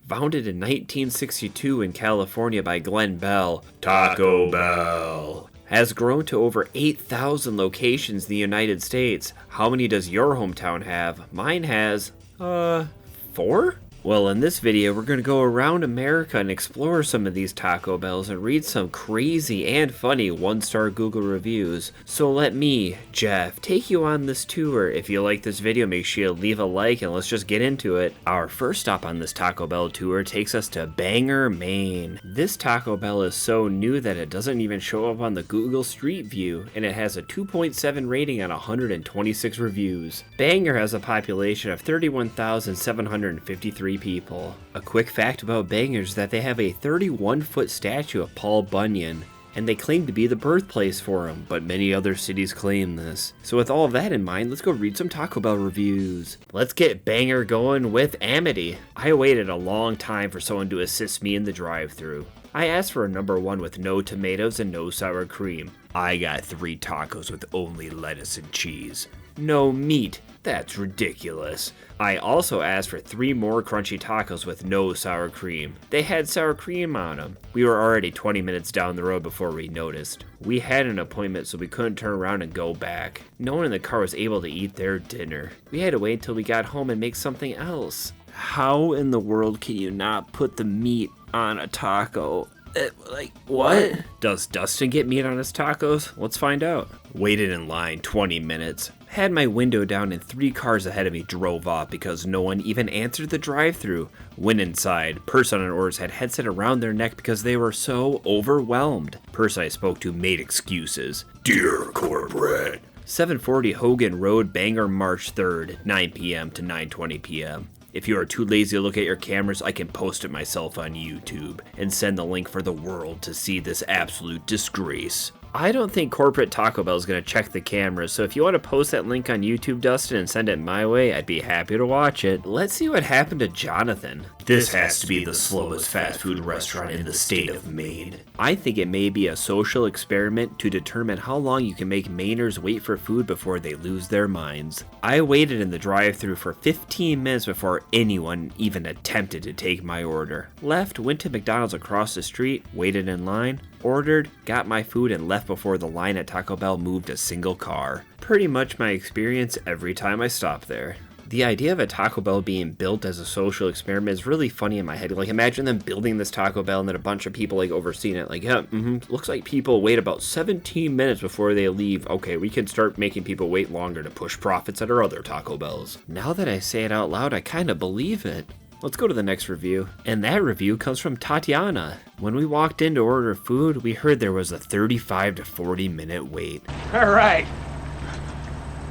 Founded in 1962 in California by Glenn Bell, Taco Bell has grown to over 8,000 locations in the United States. How many does your hometown have? Mine has, 4? Well, in this video, we're going to go around America and explore some of these Taco Bells and read some crazy and funny 1-star Google reviews. So let me, Jeff, take you on this tour. If you like this video, make sure you leave a like and let's just get into it. Our first stop on this Taco Bell tour takes us to Bangor, Maine. This Taco Bell is so new that it doesn't even show up on the Google Street View, and it has a 2.7 rating on 126 reviews. Bangor has a population of 31,753 people. A quick fact about Bangor is that they have a 31-foot statue of Paul Bunyan, and they claim to be the birthplace for him, but many other cities claim this. So with all of that in mind, let's go read some Taco Bell reviews. Let's get Bangor going with Amity. I waited a long time for someone to assist me in the drive-thru. I asked for a number 1 with no tomatoes and no sour cream. I got 3 tacos with only lettuce and cheese. No meat. That's ridiculous. I also asked for 3 more crunchy tacos with no sour cream. They had sour cream on them. We were already 20 minutes down the road before we noticed. We had an appointment, so we couldn't turn around and go back. No one in the car was able to eat their dinner. We had to wait until we got home and make something else. How in the world can you not put the meat on a taco? What? Does Dustin get meat on his tacos? Let's find out. Waited in line 20 minutes. Had my window down and 3 cars ahead of me drove off because no one even answered the drive-thru. Went inside. Person on orders had headset around their neck because they were so overwhelmed. Person I spoke to made excuses. Dear corporate. 740 Hogan Road, Bangor, March 3rd, 9 p.m. to 9:20 p.m. If you are too lazy to look at your cameras, I can post it myself on YouTube and send the link for the world to see this absolute disgrace. I don't think corporate Taco Bell is going to check the cameras, so if you want to post that link on YouTube, Dustin, and send it my way, I'd be happy to watch it. Let's see what happened to Jonathan. This has to be the slowest fast food restaurant in the state of Maine. I think it may be a social experiment to determine how long you can make Mainers wait for food before they lose their minds. I waited in the drive-thru for 15 minutes before anyone even attempted to take my order. Left, went to McDonald's across the street, waited in line, ordered, got my food, and left before the line at Taco Bell moved a single car. Pretty much my experience every time I stop there. The idea of a Taco Bell being built as a social experiment is really funny in my head. Imagine them building this Taco Bell and then a bunch of people overseeing it. Looks like people wait about 17 minutes before they leave. Okay, we can start making people wait longer to push profits at our other Taco Bells. Now that I say it out loud, I kind of believe it. Let's go to the next review. And that review comes from Tatiana. When we walked in to order food, we heard there was a 35 to 40 minute wait. All right.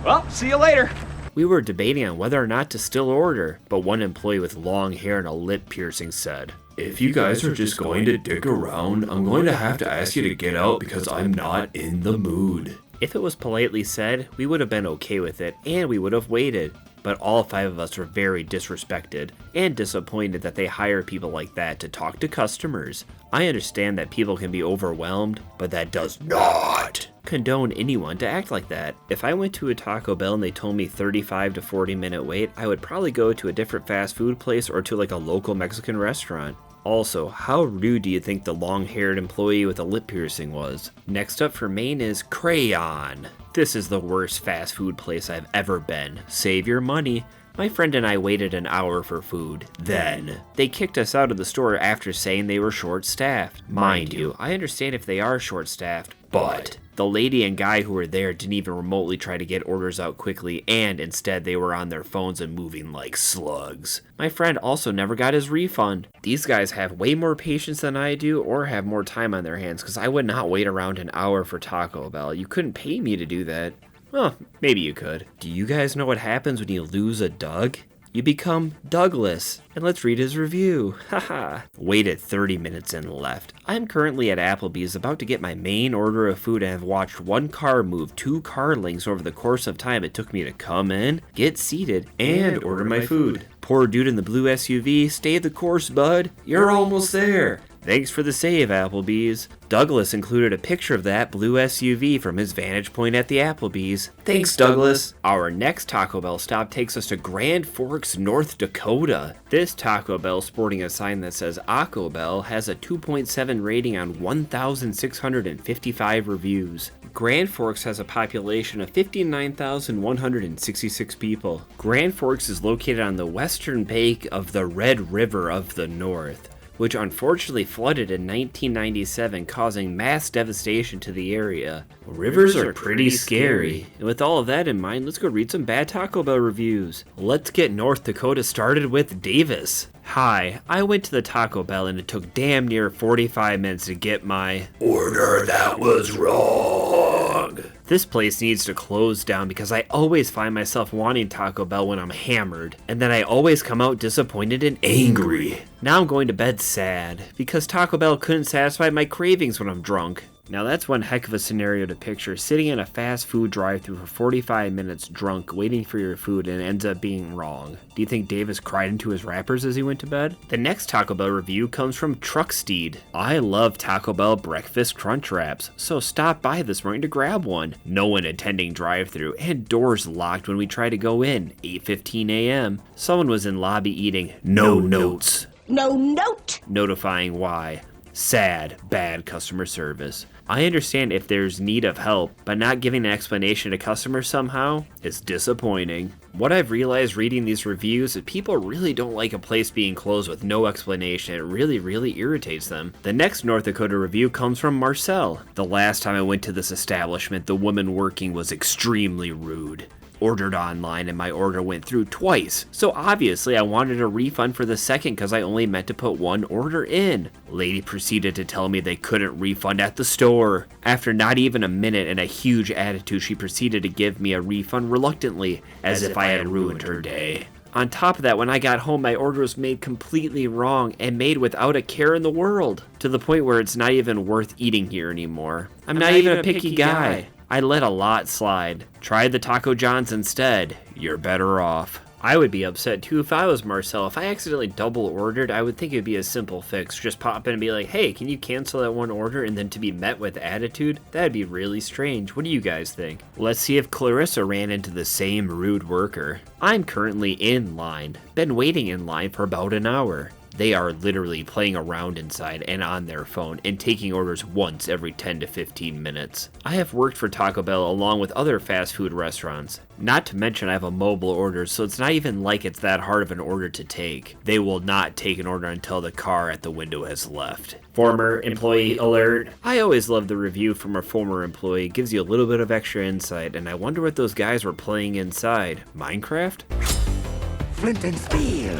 Well, see you later. We were debating on whether or not to still order, but one employee with long hair and a lip piercing said, "If you guys are just going to dick around, I'm going to have to ask you to get out because I'm not in the mood." If it was politely said, we would have been okay with it, and we would have waited. But all 5 of us were very disrespected and disappointed that they hire people like that to talk to customers. I understand that people can be overwhelmed, but that does not condone anyone to act like that. If I went to a Taco Bell and they told me 35 to 40 minute wait, I would probably go to a different fast food place or to a local Mexican restaurant. Also, how rude do you think the long-haired employee with a lip piercing was? Next up for Maine is Crayon. This is the worst fast food place I've ever been. Save your money. My friend and I waited an hour for food. Then, they kicked us out of the store after saying they were short-staffed. Mind you, I understand if they are short-staffed, but the lady and guy who were there didn't even remotely try to get orders out quickly, and instead they were on their phones and moving like slugs. My friend also never got his refund. These guys have way more patience than I do or have more time on their hands, because I would not wait around an hour for Taco Bell. You couldn't pay me to do that. Well, maybe you could. Do you guys know what happens when you lose a Doug? You become Douglas. And let's read his review. Haha. Waited 30 minutes and left. I'm currently at Applebee's about to get my main order of food and have watched one car move 2 car lengths over the course of time it took me to come in, get seated, and order my food. Poor dude in the blue SUV, stay the course, bud. You're almost there. Thanks for the save, Applebee's. Douglas included a picture of that blue SUV from his vantage point at the Applebee's. Thanks, Douglas. Our next Taco Bell stop takes us to Grand Forks, North Dakota. This Taco Bell, sporting a sign that says Taco Bell, has a 2.7 rating on 1,655 reviews. Grand Forks has a population of 59,166 people. Grand Forks is located on the western bank of the Red River of the North, which unfortunately flooded in 1997, causing mass devastation to the area. Rivers are pretty scary. And with all of that in mind, let's go read some bad Taco Bell reviews. Let's get North Dakota started with Davis. Hi, I went to the Taco Bell and it took damn near 45 minutes to get my order that was wrong. This place needs to close down because I always find myself wanting Taco Bell when I'm hammered, and then I always come out disappointed and angry. Now I'm going to bed sad because Taco Bell couldn't satisfy my cravings when I'm drunk. Now that's one heck of a scenario to picture, sitting in a fast food drive-thru for 45 minutes drunk, waiting for your food, and it ends up being wrong. Do you think Davis cried into his wrappers as he went to bed? The next Taco Bell review comes from Trucksteed. I love Taco Bell breakfast crunch wraps, so stop by this morning to grab one. No one attending drive-thru, and doors locked when we tried to go in, 8:15 a.m. Someone was in lobby eating no notes. No note! Notifying why. Sad, bad customer service. I understand if there's need of help, but not giving an explanation to customers somehow is disappointing. What I've realized reading these reviews is people really don't like a place being closed with no explanation. It really irritates them. The next North Dakota review comes from Marcel. The last time I went to this establishment, the woman working was extremely rude. Ordered online and my order went through twice, so obviously I wanted a refund for the second because I only meant to put one order in. Lady proceeded to tell me they couldn't refund at the store. After not even a minute and a huge attitude, she proceeded to give me a refund reluctantly, as if I had ruined her day. On top of that, when I got home, my order was made completely wrong and made without a care in the world, to the point where it's not even worth eating here anymore. I'm not even a picky guy. I let a lot slide. Tried the Taco John's instead. You're better off. I would be upset too if I was Marcel. If I accidentally double ordered, I would think it would be a simple fix. Just pop in and be like, hey, can you cancel that one order? And then to be met with attitude? That'd be really strange. What do you guys think? Let's see if Clarissa ran into the same rude worker. I'm currently in line. Been waiting in line for about an hour. They are literally playing around inside and on their phone and taking orders once every 10 to 15 minutes. I have worked for Taco Bell along with other fast food restaurants. Not to mention I have a mobile order, so it's not even like it's that hard of an order to take. They will not take an order until the car at the window has left. Former employee alert. I always love the review from a former employee. It gives you a little bit of extra insight, and I wonder what those guys were playing inside. Minecraft? Flint and steel.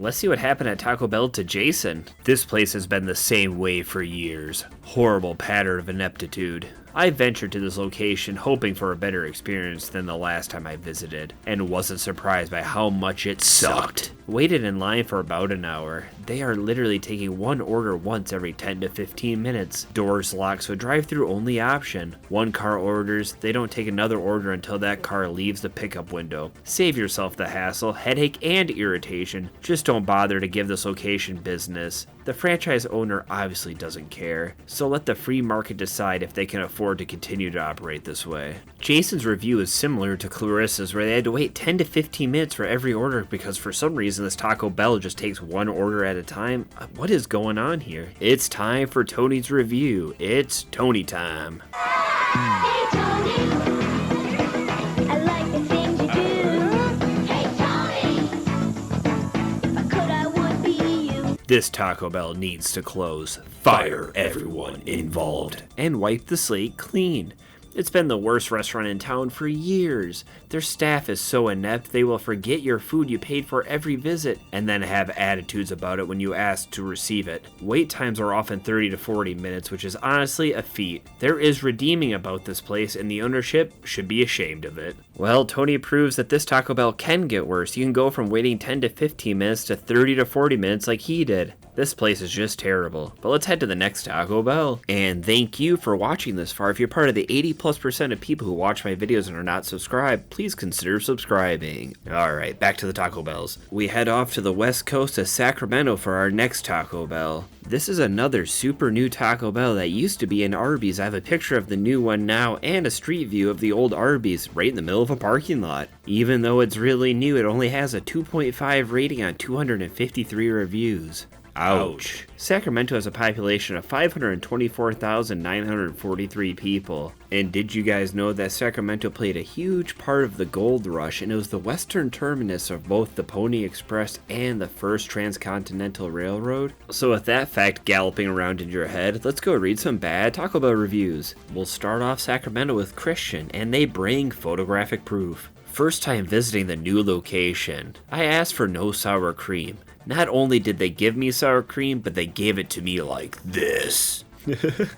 Let's see what happened at Taco Bell to Jason. This place has been the same way for years. Horrible pattern of ineptitude. I ventured to this location hoping for a better experience than the last time I visited, and wasn't surprised by how much it sucked. Waited in line for about an hour. They are literally taking one order once every 10 to 15 minutes. Doors locked, so drive-through only option. One car orders, they don't take another order until that car leaves the pickup window. Save yourself the hassle, headache, and irritation. Just don't bother to give this location business. The franchise owner obviously doesn't care, so let the free market decide if they can afford to continue to operate this way. Jason's review is similar to Clarissa's, where they had to wait 10 to 15 minutes for every order because for some reason this Taco Bell just takes one order at a time. What is going on here? It's time for Tony's review. It's Tony time. Hey Tony, I like the things you do. Hey Tony, if I could I would be you. This Taco Bell needs to close. Fire everyone involved. And wipe the slate clean. It's been the worst restaurant in town for years. Their staff is so inept they will forget your food you paid for every visit and then have attitudes about it when you ask to receive it. Wait times are often 30 to 40 minutes, which is honestly a feat. There is redeeming about this place and the ownership should be ashamed of it. Well, Tony proves that this Taco Bell can get worse. You can go from waiting 10 to 15 minutes to 30 to 40 minutes like he did. This place is just terrible. But let's head to the next Taco Bell. And thank you for watching this far. If you're part of the 80+% of people who watch my videos and are not subscribed, please consider subscribing. Alright, back to the Taco Bells. We head off to the west coast of Sacramento for our next Taco Bell. This is another super new Taco Bell that used to be in Arby's. I have a picture of the new one now and a street view of the old Arby's right in the middle of a parking lot. Even though it's really new, it only has a 2.5 rating on 253 reviews. Ouch. Sacramento has a population of 524,943 people. And did you guys know that Sacramento played a huge part of the gold rush, and it was the western terminus of both the Pony Express and the first transcontinental railroad? So with that fact galloping around in your head, let's go read some bad Taco Bell reviews. We'll start off Sacramento with Christian, and they bring photographic proof. First time visiting the new location. I asked for no sour cream. Not only did they give me sour cream, but they gave it to me like this.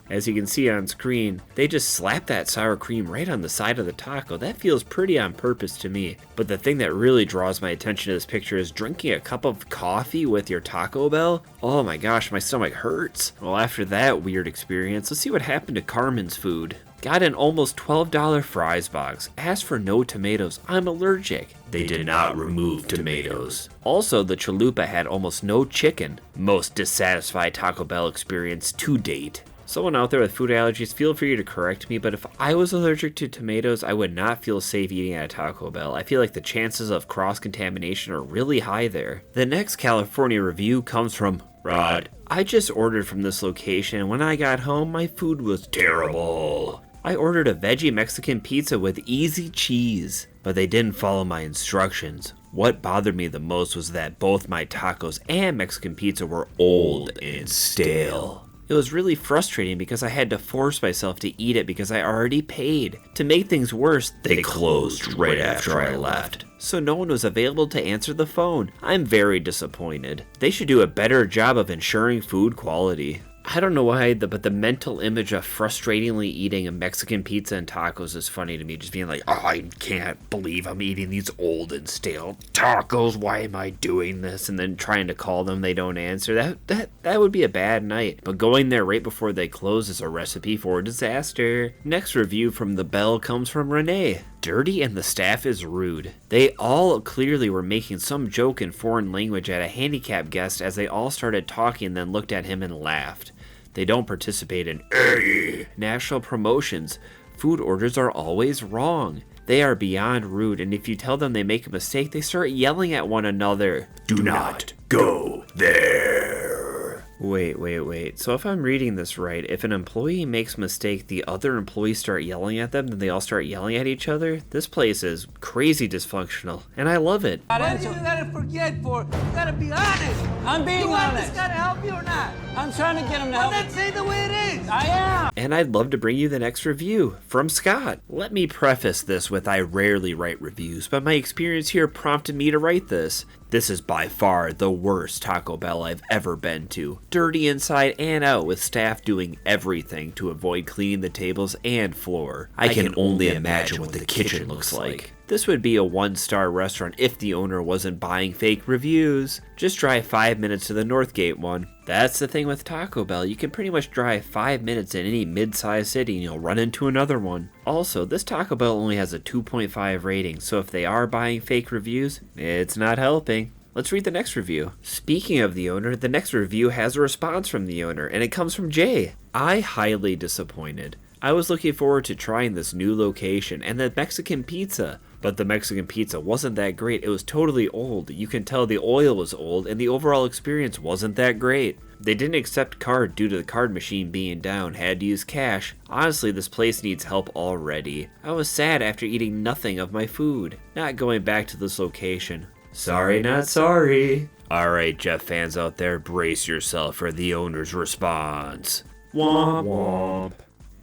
As you can see on screen, they just slapped that sour cream right on the side of the taco. That feels pretty on purpose to me. But the thing that really draws my attention to this picture is drinking a cup of coffee with your Taco Bell. Oh my gosh, my stomach hurts. Well, after that weird experience, let's see what happened to Carmen's food. Got an almost $12 fries box. Asked for no tomatoes. I'm allergic. They did not remove tomatoes. Also, the chalupa had almost no chicken. Most dissatisfied Taco Bell experience to date. Someone out there with food allergies, feel free to correct me, but if I was allergic to tomatoes, I would not feel safe eating at a Taco Bell. I feel like the chances of cross-contamination are really high there. The next California review comes from Rod. I just ordered from this location, and when I got home, my food was terrible. I ordered a veggie Mexican pizza with easy cheese, but they didn't follow my instructions. What bothered me the most was that both my tacos and Mexican pizza were old and stale. It was really frustrating because I had to force myself to eat it because I already paid. To make things worse, they closed right after I left. So no one was available to answer the phone. I'm very disappointed. They should do a better job of ensuring food quality. I don't know why, but the mental image of frustratingly eating a Mexican pizza and tacos is funny to me. Just being like, oh, I can't believe I'm eating these old and stale tacos. Why am I doing this? And then trying to call them, they don't answer. That would be a bad night. But going there right before they close is a recipe for disaster. Next review from the Bell comes from Renee. Dirty and the staff is rude. They all clearly were making some joke in foreign language at a handicapped guest as they all started talking and then looked at him and laughed. They don't participate in any national promotions. Food orders are always wrong. They are beyond rude, and if you tell them they make a mistake, they start yelling at one another. Do not go there. Wait. So if I'm reading this right, if an employee makes a mistake, the other employees start yelling at them, then they all start yelling at each other? This place is crazy dysfunctional, and I love it. What do you gotta forget for? You gotta be honest. I'm being honest. You want this guy to help you or not? I'm trying to get him to help. Well, then say the way it is. I am. And I'd love to bring you the next review from Scott. Let me preface this with I rarely write reviews, but my experience here prompted me to write this. This is by far the worst Taco Bell I've ever been to. Dirty inside and out with staff doing everything to avoid cleaning the tables and floor. I can only imagine what the kitchen looks like. This would be a 1-star restaurant if the owner wasn't buying fake reviews. Just drive 5 minutes to the Northgate one. That's the thing with Taco Bell, you can pretty much drive 5 minutes in any mid-sized city and you'll run into another one. Also, this Taco Bell only has a 2.5 rating, so if they are buying fake reviews, it's not helping. Let's read the next review. Speaking of the owner, the next review has a response from the owner, and it comes from Jay. I highly disappointed. I was looking forward to trying this new location and the Mexican pizza. But the Mexican pizza wasn't that great. It was totally old. You can tell the oil was old and the overall experience wasn't that great. They didn't accept card due to the card machine being down, had to use cash. Honestly, this place needs help already. I was sad after eating nothing of my food. Not going back to this location. Sorry, not sorry. Alright, Jeff fans out there, brace yourself for the owner's response. Womp womp.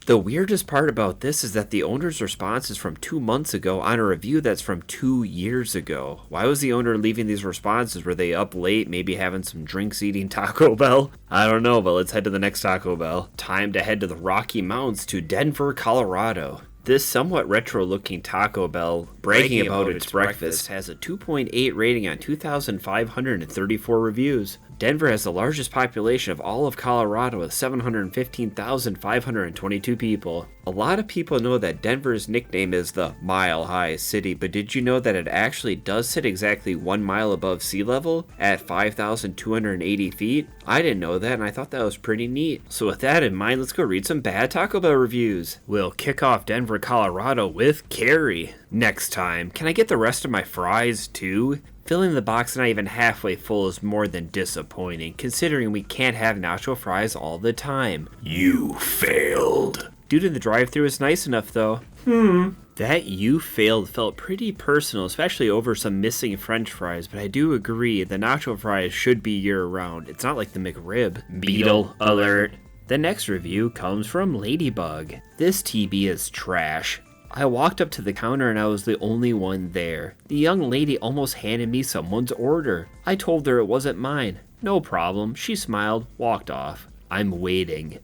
The weirdest part about this is that the owner's response is from 2 months ago on a review that's from 2 years ago. Why was the owner leaving these responses? Were they up late, maybe having some drinks eating Taco Bell? I don't know, but let's head to the next Taco Bell. Time to head to the Rocky Mountains to Denver, Colorado. This somewhat retro-looking Taco Bell, bragging about its breakfast, has a 2.8 rating on 2,534 reviews. Denver has the largest population of all of Colorado with 715,522 people. A lot of people know that Denver's nickname is the Mile High City, but did you know that it actually does sit exactly 1 mile above sea level at 5,280 feet? I didn't know that, and I thought that was pretty neat. So with that in mind, let's go read some bad Taco Bell reviews. We'll kick off Denver, Colorado with Carrie. Next time, can I get the rest of my fries too? Filling the box not even halfway full is more than disappointing, considering we can't have nacho fries all the time. You failed. Dude in the drive-thru is nice enough though. That "you failed" felt pretty personal, especially over some missing french fries, but I do agree the nacho fries should be year-round. It's not like the McRib. Beetle alert. The next review comes from Ladybug. This TB is trash. I walked up to the counter and I was the only one there. The young lady almost handed me someone's order. I told her it wasn't mine. No problem. She smiled, walked off. I'm waiting.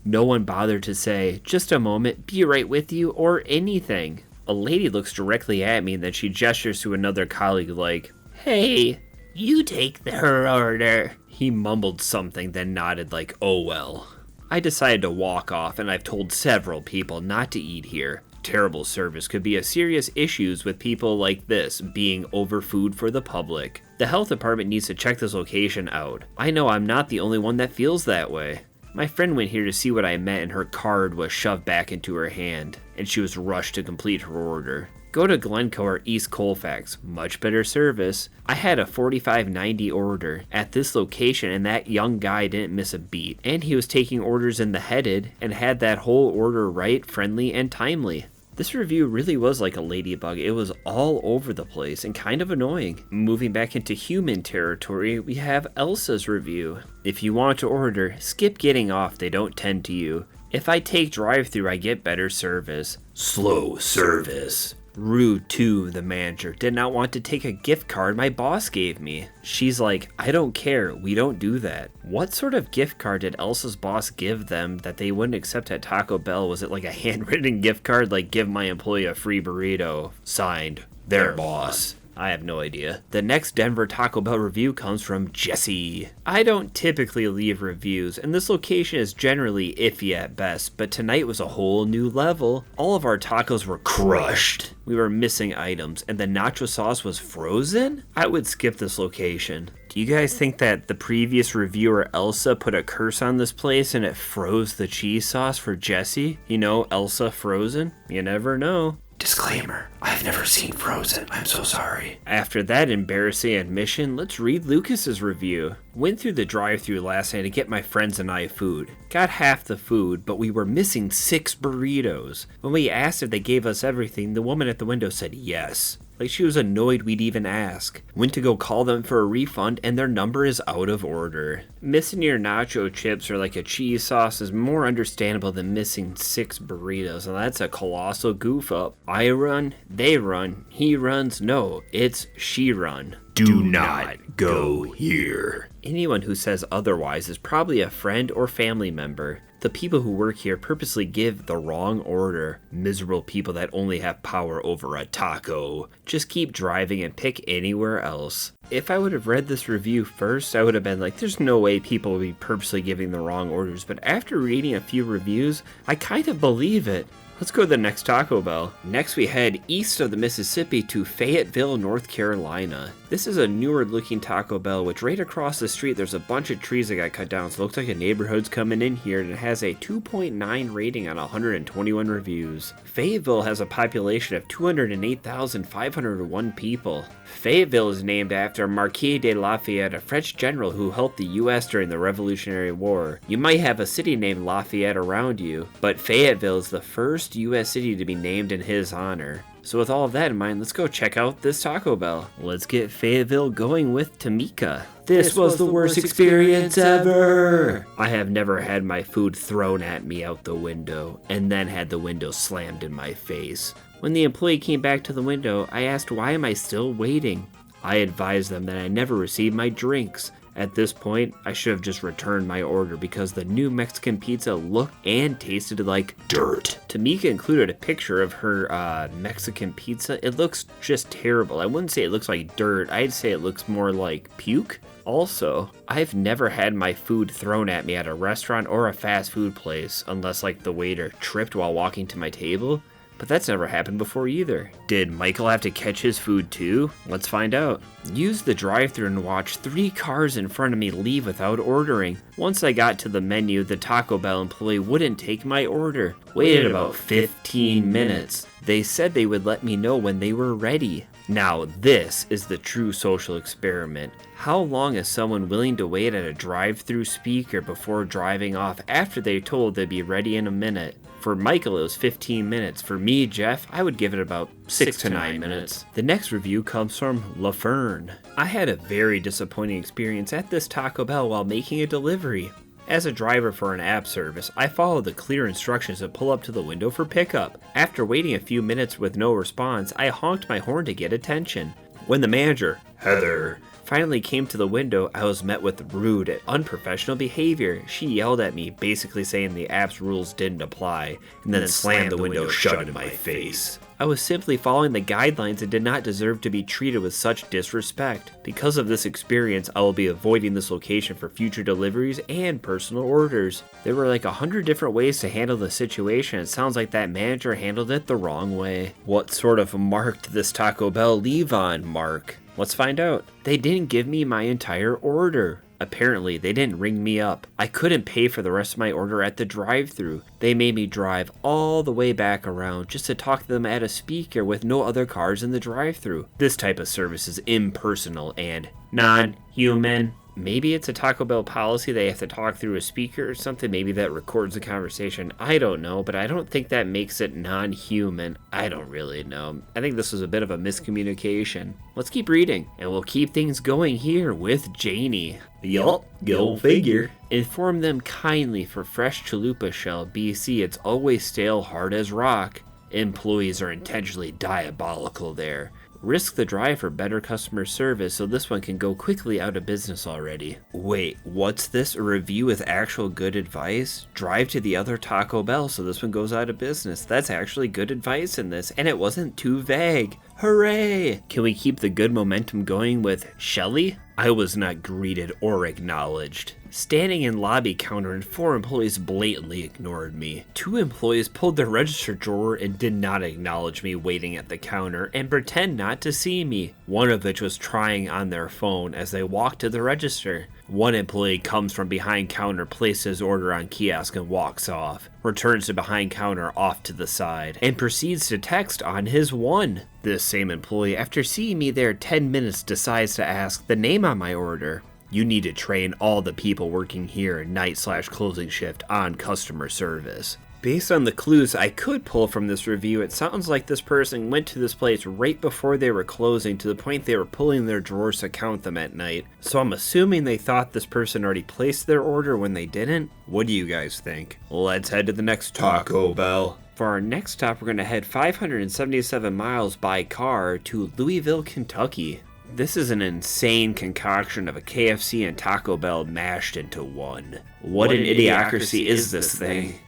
No one bothered to say, just a moment, be right with you, or anything. A lady looks directly at me and then she gestures to another colleague like, hey, you take her order. He mumbled something, then nodded like, oh well. I decided to walk off, and I've told several people not to eat here. Terrible service could be a serious issues with people like this being over food for the public. The health department needs to check this location out. I know I'm not the only one that feels that way. My friend went here to see what I meant and her card was shoved back into her hand, and she was rushed to complete her order. Go to Glencoe or East Colfax, much better service. I had a $45.90 order at this location and that young guy didn't miss a beat. And he was taking orders in the headed and had that whole order right, friendly, and timely. This review really was like a ladybug. It was all over the place and kind of annoying. Moving back into human territory, we have Elsa's review. If you want to order, skip getting off, they don't tend to you. If I take drive-thru, I get better service. Slow service. Rude too, the manager did not want to take a gift card my boss gave me. She's like, I don't care, we don't do that. What sort of gift card did Elsa's boss give them that they wouldn't accept at Taco Bell? Was it like a handwritten gift card like give my employee a free burrito? Signed, their boss. I have no idea. The next Denver Taco Bell review comes from Jesse. I don't typically leave reviews, and this location is generally iffy at best, but tonight was a whole new level. All of our tacos were crushed. We were missing items, and the nacho sauce was frozen? I would skip this location. Do you guys think that the previous reviewer Elsa put a curse on this place and it froze the cheese sauce for Jesse? You know, Elsa frozen? You never know. Disclaimer, I've never seen Frozen, I'm so sorry. After that embarrassing admission, let's read Lucas's review. Went through the drive-thru last night to get my friends and I food. Got half the food, but we were missing 6 burritos. When we asked if they gave us everything, the woman at the window said yes. Like she was annoyed we'd even ask. Went to go call them for a refund and their number is out of order. Missing your nacho chips or like a cheese sauce is more understandable than missing 6 burritos, and that's a colossal goof up. I run, they run, he runs, no, it's she run. Do not go here. Anyone who says otherwise is probably a friend or family member. The people who work here purposely give the wrong order. Miserable people that only have power over a taco. Just keep driving and pick anywhere else. If I would have read this review first, I would have been like, there's no way people would be purposely giving the wrong orders. But after reading a few reviews, I kind of believe it. Let's go to the next Taco Bell. Next we head east of the Mississippi to Fayetteville, North Carolina. This is a newer looking Taco Bell, which right across the street there's a bunch of trees that got cut down, so it looks like a neighborhood's coming in here, and it has a 2.9 rating on 121 reviews. Fayetteville has a population of 208,501 people. Fayetteville is named after Marquis de Lafayette, a French general who helped the U.S. during the Revolutionary War. You might have a city named Lafayette around you, but Fayetteville is the first U.S. city to be named in his honor. So with all of that in mind, let's go check out this Taco Bell. Let's get Fayetteville going with Tamika. This was the worst experience ever! I have never had my food thrown at me out the window, and then had the window slammed in my face. When the employee came back to the window, I asked why am I still waiting? I advised them that I never received my drinks. At this point, I should have just returned my order because the new Mexican pizza looked and tasted like dirt. Tamika included a picture of her Mexican pizza. It looks just terrible. I wouldn't say it looks like dirt. I'd say it looks more like puke. Also, I've never had my food thrown at me at a restaurant or a fast food place unless like the waiter tripped while walking to my table. But that's never happened before either. Did Michael have to catch his food too? Let's find out. Used the drive-thru and watched 3 cars in front of me leave without ordering. Once I got to the menu, the Taco Bell employee wouldn't take my order. Waited about 15 minutes. They said they would let me know when they were ready. Now this is the true social experiment. How long is someone willing to wait at a drive-thru speaker before driving off after they're told they'd be ready in a minute? For Michael, it was 15 minutes. For me, Jeff, I would give it about 6 to 9 minutes. The next review comes from LaFern. I had a very disappointing experience at this Taco Bell while making a delivery. As a driver for an app service, I followed the clear instructions to pull up to the window for pickup. After waiting a few minutes with no response, I honked my horn to get attention. When the manager, Heather, finally came to the window, I was met with rude and unprofessional behavior. She yelled at me, basically saying the app's rules didn't apply, and then slammed the window shut in my face. I was simply following the guidelines and did not deserve to be treated with such disrespect. Because of this experience, I will be avoiding this location for future deliveries and personal orders. There were like 100 different ways to handle the situation. It sounds like that manager handled it the wrong way. What sort of mark did this Taco Bell leave on Mark? Let's find out. They didn't give me my entire order. Apparently, they didn't ring me up. I couldn't pay for the rest of my order at the drive-thru. They made me drive all the way back around just to talk to them at a speaker with no other cars in the drive-thru. This type of service is impersonal and non-human. Maybe it's a Taco Bell policy they have to talk through a speaker or something. Maybe that records the conversation. I don't know, but I don't think that makes it non-human. I don't really know. I think this was a bit of a miscommunication. Let's keep reading, and we'll keep things going here with Janie. Yup, go figure. Inform them kindly for fresh chalupa shell, BC. It's always stale, hard as rock. Employees are intentionally diabolical there. Risk the drive for better customer service so this one can go quickly out of business already. Wait, what's this? A review with actual good advice? Drive to the other Taco Bell so this one goes out of business. That's actually good advice in this, and it wasn't too vague. Hooray! Can we keep the good momentum going with Shelly? I was not greeted or acknowledged. Standing in lobby counter and 4 employees blatantly ignored me. 2 employees pulled their register drawer and did not acknowledge me waiting at the counter and pretend not to see me. One of which was trying on their phone as they walked to the register. One employee comes from behind counter, places his order on kiosk and walks off. Returns to behind counter off to the side and proceeds to text on his one. This same employee, after seeing me there 10 minutes, decides to ask the name on my order. You need to train all the people working here night/closing shift on customer service. Based on the clues I could pull from this review, it sounds like this person went to this place right before they were closing to the point they were pulling their drawers to count them at night. So I'm assuming they thought this person already placed their order when they didn't. What do you guys think? Let's head to the next Taco Bell. For our next stop, we're going to head 577 miles by car to Louisville, Kentucky. This is an insane concoction of a KFC and Taco Bell mashed into one. What an idiocracy is this thing?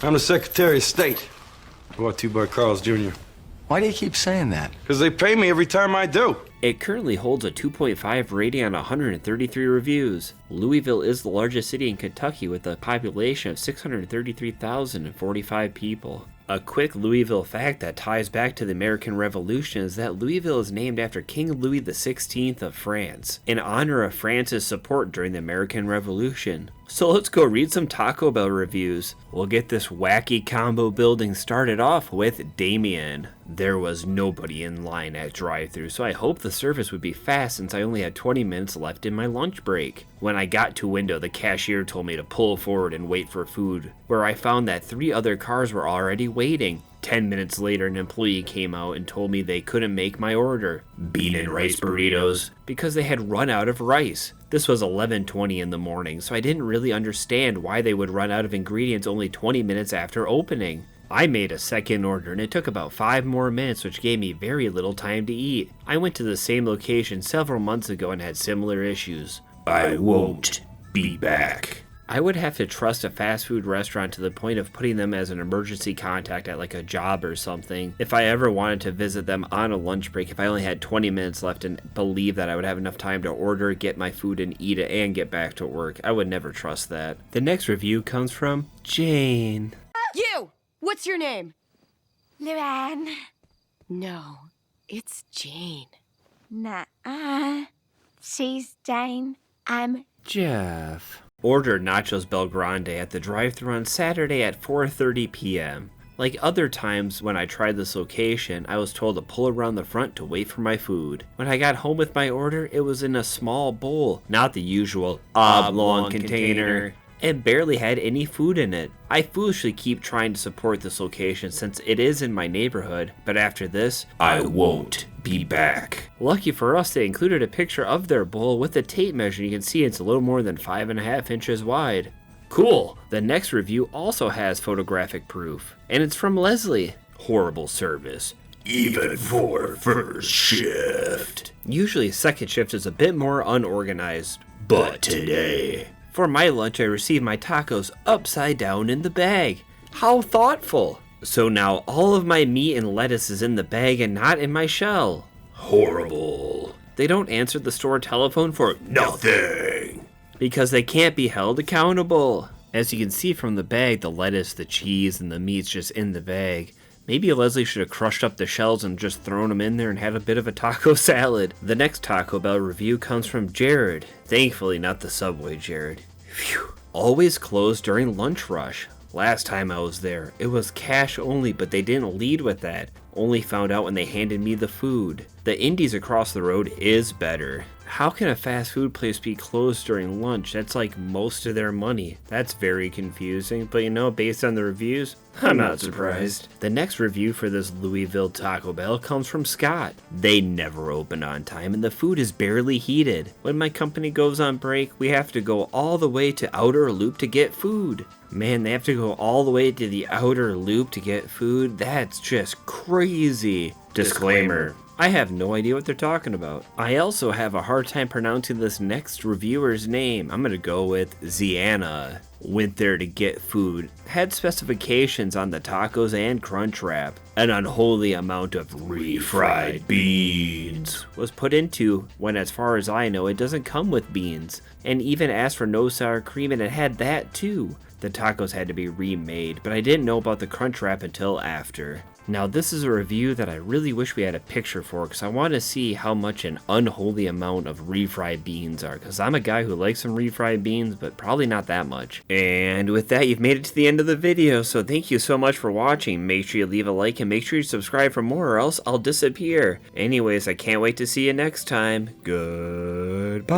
I'm the Secretary of State. Brought to you by Carl's Jr. Why do you keep saying that? Because they pay me every time I do. It currently holds a 2.5 rating on 133 reviews. Louisville is the largest city in Kentucky with a population of 633,045 people. A quick Louisville fact that ties back to the American Revolution is that Louisville is named after King Louis XVI of France, in honor of France's support during the American Revolution. So let's go read some Taco Bell reviews. We'll get this wacky combo building started off with Damien. There was nobody in line at drive-thru, so I hoped the service would be fast since I only had 20 minutes left in my lunch break. When I got to window, the cashier told me to pull forward and wait for food, where I found that 3 other cars were already waiting. 10 minutes later, an employee came out and told me they couldn't make my order, bean and rice burritos, because they had run out of rice. This was 11:20 in the morning, so I didn't really understand why they would run out of ingredients only 20 minutes after opening. I made a second order and it took about 5 more minutes, which gave me very little time to eat. I went to the same location several months ago and had similar issues. I won't be back. I would have to trust a fast food restaurant to the point of putting them as an emergency contact at like a job or something. If I ever wanted to visit them on a lunch break, if I only had 20 minutes left and believe that I would have enough time to order, get my food and eat it and get back to work, I would never trust that. The next review comes from Jane. You! What's your name? Luann. No, it's Jane. Nah. She's Jane. I'm Jeff. Ordered nachos Bel Grande at the drive-thru on Saturday at 4:30 p.m. Like other times when I tried this location, I was told to pull around the front to wait for my food. When I got home with my order, it was in a small bowl, not the usual oblong container, and barely had any food in it. I foolishly keep trying to support this location since it is in my neighborhood, but after this, I won't be back. Lucky for us, they included a picture of their bowl with a tape measure. You can see it's a little more than 5.5 inches wide. Cool. The next review also has photographic proof, and it's from Leslie. Horrible service, even for first shift. Usually second shift is a bit more unorganized, but today, for my lunch I received my tacos upside down in the bag. How thoughtful. So now all of my meat and lettuce is in the bag and not in my shell. Horrible. They don't answer the store telephone for nothing, because they can't be held accountable. As you can see from the bag, the lettuce, the cheese, and the meat's just in the bag. Maybe Leslie should have crushed up the shells and just thrown them in there and had a bit of a taco salad. The next Taco Bell review comes from Jared. Thankfully not the Subway Jared. Phew. Always closed during lunch rush. Last time I was there, it was cash only, but they didn't lead with that. Only found out when they handed me the food. The Indies across the road is better. How can a fast food place be closed during lunch? That's like most of their money. That's very confusing, but you know, based on the reviews, I'm not surprised. The next review for this Louisville Taco Bell comes from Scott. They never open on time and the food is barely heated. When my company goes on break, we have to go all the way to Outer Loop to get food. Man, they have to go all the way to the Outer Loop to get food? That's just crazy. Disclaimer. I have no idea what they're talking about. I also have a hard time pronouncing this next reviewer's name. I'm gonna go with Ziana. Went there to get food. Had specifications on the tacos and crunch wrap. An unholy amount of refried beans was put into when, as far as I know, it doesn't come with beans. And even asked for no sour cream and it had that too. The tacos had to be remade, but I didn't know about the crunch wrap until after. Now this is a review that I really wish we had a picture for, because I want to see how much an unholy amount of refried beans are, because I'm a guy who likes some refried beans, but probably not that much. And with that, you've made it to the end of the video, so thank you so much for watching. Make sure you leave a like and make sure you subscribe for more, or else I'll disappear. Anyways, I can't wait to see you next time. Goodbye.